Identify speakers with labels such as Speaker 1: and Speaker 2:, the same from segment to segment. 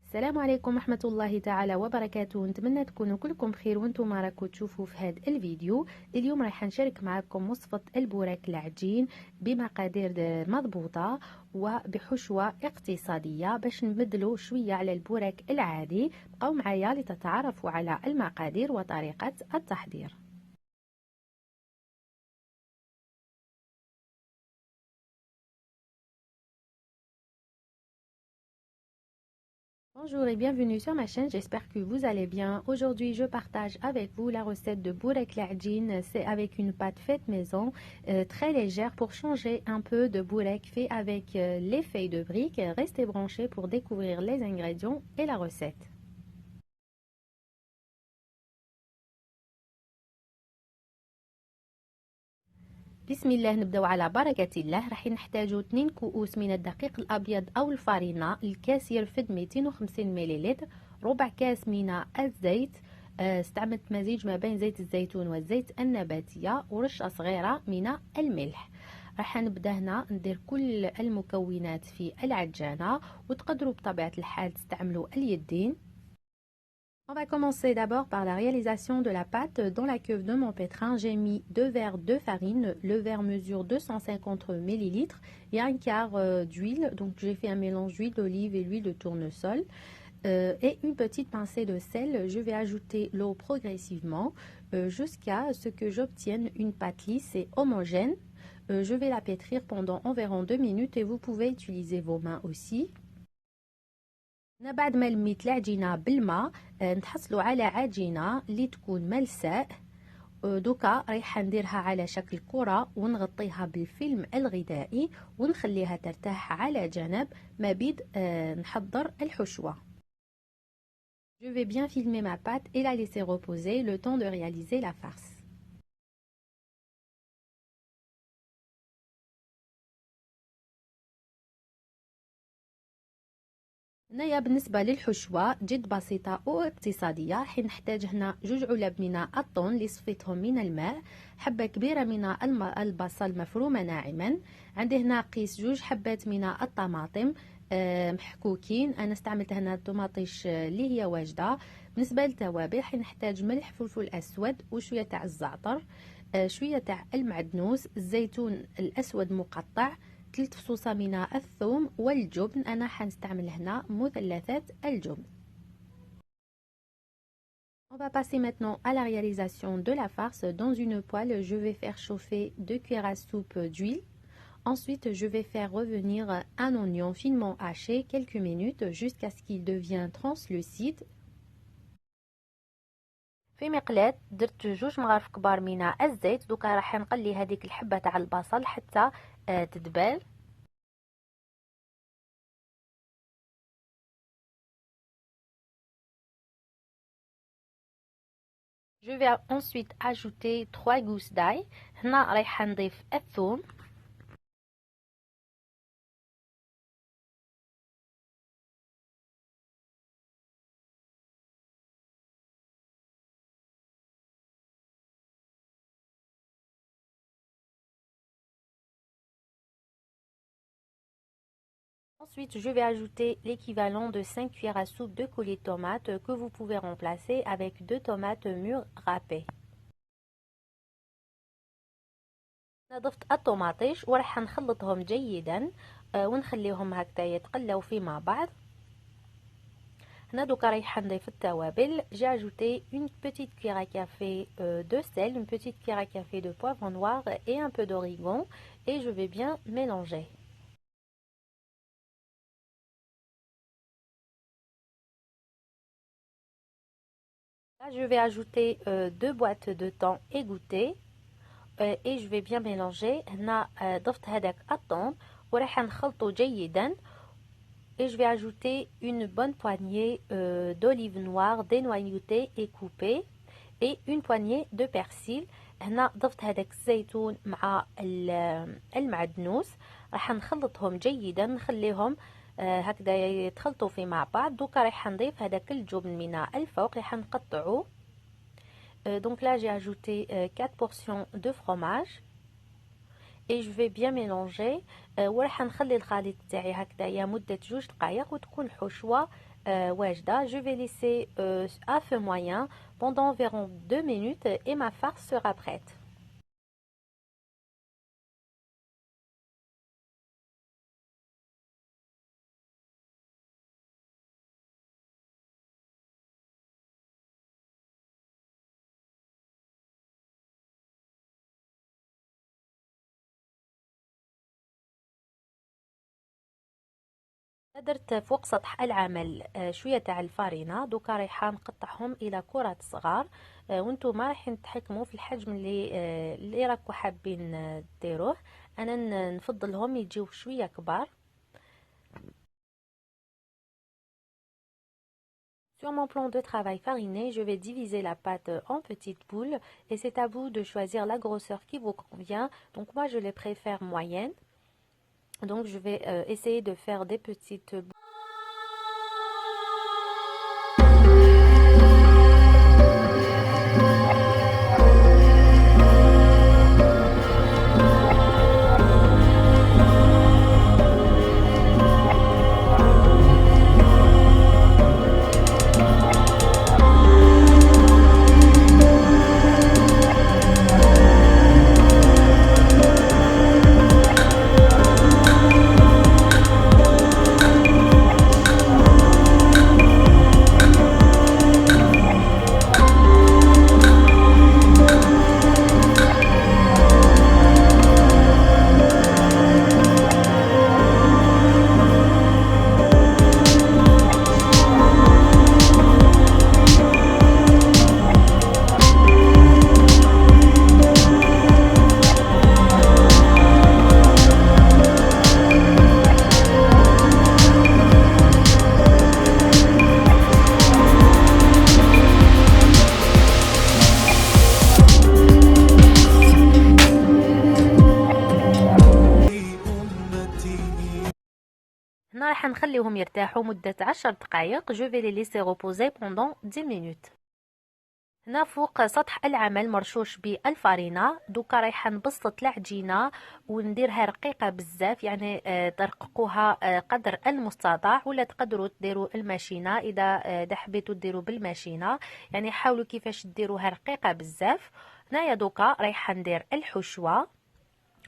Speaker 1: السلام عليكم ورحمة الله تعالى وبركاته. نتمنى تكونوا كلكم بخير وانتم راكم تشوفوا في هذا الفيديو. اليوم راح نشارك معكم وصفة البوراك العجين بمقادير مضبوطة وبحشوة اقتصادية باش نبدلوا شوية على البوراك العادي. بقوا معايا لتتعرفوا على المقادير وطريقة التحضير. Bonjour et bienvenue sur ma chaîne, j'espère que vous allez bien. Aujourd'hui, je partage avec vous la recette de bourek l'ajin. C'est avec une pâte faite maison, très légère pour changer un peu de bourek fait avec les feuilles de briques. Restez branchés pour découvrir les ingrédients et la recette. بسم الله نبداو على بركة الله. راح نحتاجو 2 كؤوس من الدقيق الأبيض أو الفارينة. الكاس يرفد 250 مليلتر. ربع كاس من الزيت. استعملت مزيج ما بين زيت الزيتون والزيت النباتية ورشة صغيرة من الملح. راح نبدا هنا ندير كل المكونات في العجانة وتقدروا بطبيعة الحال تستعملوا اليدين. On va commencer d'abord par la réalisation de la pâte. Dans la cuve de mon pétrin, j'ai mis 2 verres de farine. Le verre mesure 250 ml et un quart d'huile. Donc j'ai fait un mélange d'huile d'olive et l'huile de tournesol. Et une petite pincée de sel. Je vais ajouter l'eau progressivement jusqu'à ce que j'obtienne une pâte lisse et homogène. Je vais la pétrir pendant environ 2 minutes et vous pouvez utiliser vos mains aussi. بعد ما لميت العجينه بالماء نحصلوا على عجينه اللي تكون ملساء. دوكا رايحه نديرها على شكل كره ونغطيها بالفيلم الغذائي ونخليها ترتاح على جنب ما بيد نحضر الحشوه. Je vais bien filmer ma pâte et la laisser reposer le temps de réaliser la farce. هنايا بالنسبة للحشوة جد بسيطة واقتصادية. راح نحتاج هنا 2 علب من الطن اللي صفيتهم من الماء، حبة كبيرة من البصل مفرومة ناعما، عندي هنا قيس 2 حبات من الطماطم محكوكين. انا استعملت هنا الطماطيش اللي هي واجدة. بالنسبة للتوابل راح نحتاج ملح، فلفل اسود وشوية تاع الزعتر، شوية تاع المعدنوس، الزيتون الاسود مقطع، 3 فصوصة من الثوم والجبن. أنا حنستعمل هنا مثلثات الجبن. On va passer maintenant à la réalisation de la farce. Dans une poêle, je vais faire chauffer 2 cuillères à soupe d'huile. Ensuite, je vais faire revenir un oignon finement haché quelques minutes jusqu'à ce qu'il devienne translucide. في مقلاة درت 2 مغارف كبار من الزيت. دوكا راح نقلي هذيك الحبة تاع البصل حتى تدبل. Je vais ensuite ajouter 3 gousses d'ail. هنا رايحة نضيف الثوم. Ensuite, je vais ajouter l'équivalent de 5 cuillères à soupe de coulis de tomates que vous pouvez remplacer avec 2 tomates mûres râpées. ضفت الطماطيش وراح نخلطهم جيدا ونخليهم هكذا يتقلوا فيما بعض. هنا دوكا رايحه نضيف التوابل. J'ai ajouté une petite cuillère à café de sel, une petite cuillère à café de poivre noir et un peu d'origan et je vais bien mélanger. Là, je vais ajouter 2 boîtes de thon égouttées et je vais bien mélanger. هنا ضفت هذاك الثوم وراح نخلطه جيدا et je vais ajouter une bonne poignée d'olive noire dénoyautée et coupée et une poignée de persil. هنا ضفت هذاك الزيتون مع المعدنوس. راح نخلطهم جيدا نخليهم هكذا يتخلطوا في مع بعض. دوكا راح نضيف هذاك الجبن من الفوق راح نقطعه. Donc là j'ai ajouté 4 portions de fromage et je vais bien mélanger. وراح نخلي الخليط تاعي هكذايا مدة 2 دقائق وتكون الحشوة واجدة. Je vais laisser à feu moyen pendant environ 2 minutes et ma farce sera prête. درت فوق سطح العمل شويه تاع الفارينه. دوكا رايحه نقطعهم الى كرات صغار، وانتوما رايحين تحكموا في الحجم اللي راكو حابين ديروه. انا نفضلهم يجيو شويه كبار. Sur mon plan de travail fariné, je vais diviser la pâte en petites boules et c'est à vous de choisir la grosseur qui vous convient. Donc moi je les préfère moyennes. Donc je vais essayer de faire des petites boules. هنا راح نخليهم يرتاحوا مدة 10 دقائق. Je vais les laisser reposer pendant 10 minutes. هنا فوق سطح العمل مرشوش بالفارينة. دوكا رايحة نبسط العجينة ونديرها رقيقة بزاف، يعني ترققوها قدر المستطاع، ولا تقدروا ديروا الماشينة إذا حبيتوا ديروا بالماشينة. يعني حاولوا كيفاش ديروها رقيقة بزاف. هنايا دوكا رايحة ندير الحشوة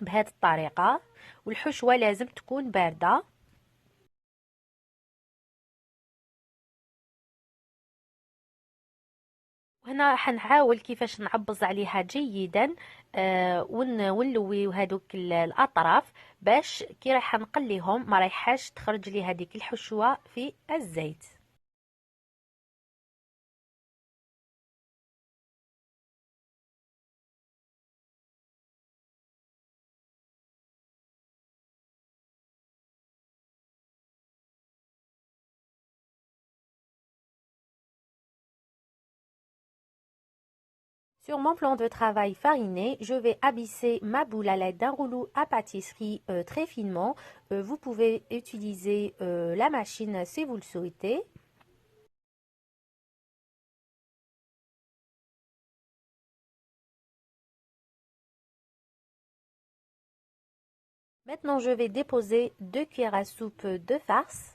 Speaker 1: بهذه الطريقة، والحشوة لازم تكون باردة. هنا حنحاول كيفاش نعبز عليها جيدا ونلوي هذوك الاطراف باش كي راح نقليهم ما رايحاش تخرج لي هذيك الحشوه في الزيت. Sur mon plan de travail fariné, je vais abysser ma boule à l'aide d'un rouleau à pâtisserie très finement. Vous pouvez utiliser la machine si vous le souhaitez. Maintenant, je vais déposer 2 cuillères à soupe de farce.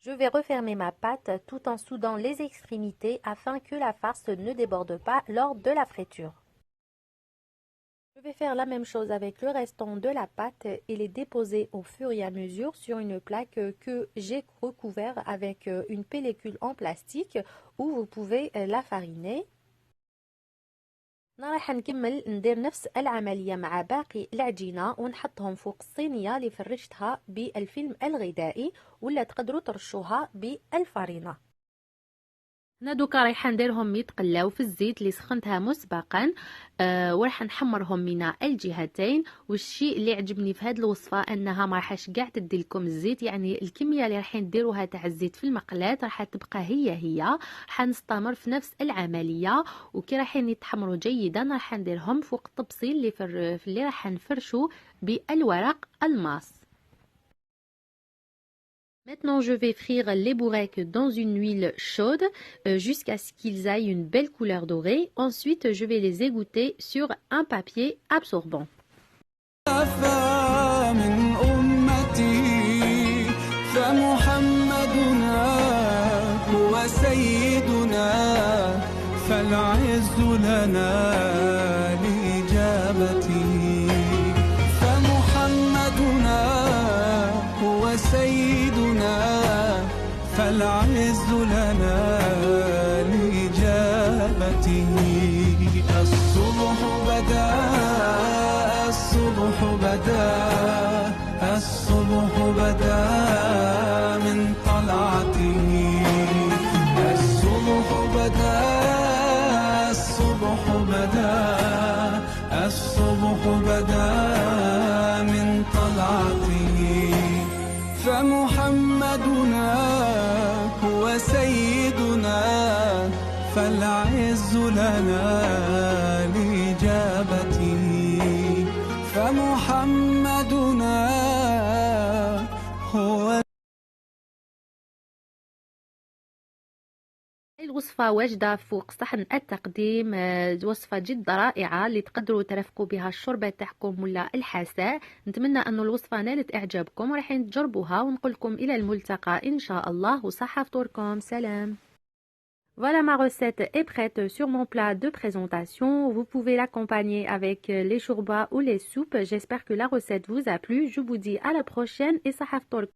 Speaker 1: Je vais refermer ma pâte tout en soudant les extrémités afin que la farce ne déborde pas lors de la friture. Je vais faire la même chose avec le restant de la pâte et les déposer au fur et à mesure sur une plaque que j'ai recouvert avec une pellicule en plastique où vous pouvez la fariner. راح نكمل ندير نفس العملية مع باقي العجينة ونحطهم فوق الصينية اللي فرشتها بالفيلم الغذائي، ولا تقدروا ترشوها بالفارينة. هنا دوكا رايحه نديرهم يتقلاو في الزيت اللي سخنتها مسبقا، وراح نحمرهم من الجهتين. والشيء اللي عجبني في هذه الوصفه انها ما راحش كاع تدي لكم الزيت، يعني الكميه اللي راح نديروها تاع الزيت في المقلاة راح تبقى هي حنستمر في نفس العمليه. وكي رايحين يتحمروا جيدا راح نديرهم فوق الطبسيل اللي راح نفرشوا بالورق الماس. Maintenant, je vais frire les bourrecs dans une huile chaude jusqu'à ce qu'ils aient une belle couleur dorée. Ensuite, je vais les égoutter sur un papier absorbant.
Speaker 2: من أمتي فمحمدنا هو سيدنا فالعز لنا لإجابته فمحمدنا هو سيدنا فالعز لنا لإجابته الصبح بدا الصبح بدا الصبح بدا من طلعته الصبح بدا الصبح بدا الصبح بدا من طلعته فمحمدنا هو سيدنا فالعز لنا لإجابته فمحمدنا هو.
Speaker 1: الوصفة واجدة فوق صحن التقديم، وصفة جد رائعة اللي تقدروا ترافقوا بها الشوربة تاعكم ولا الحساء. نتمنى أن الوصفة نالت إعجابكم ورايحين تجربوها، ونقول لكم إلى الملتقى إن شاء الله، وصحة فطوركم. سلام. Voilà, ma recette est prête sur mon plat de présentation. Vous pouvez l'accompagner avec les chourbas ou les soupes. J'espère que la recette vous a plu. Je vous dis à la prochaine et صحة فطوركم.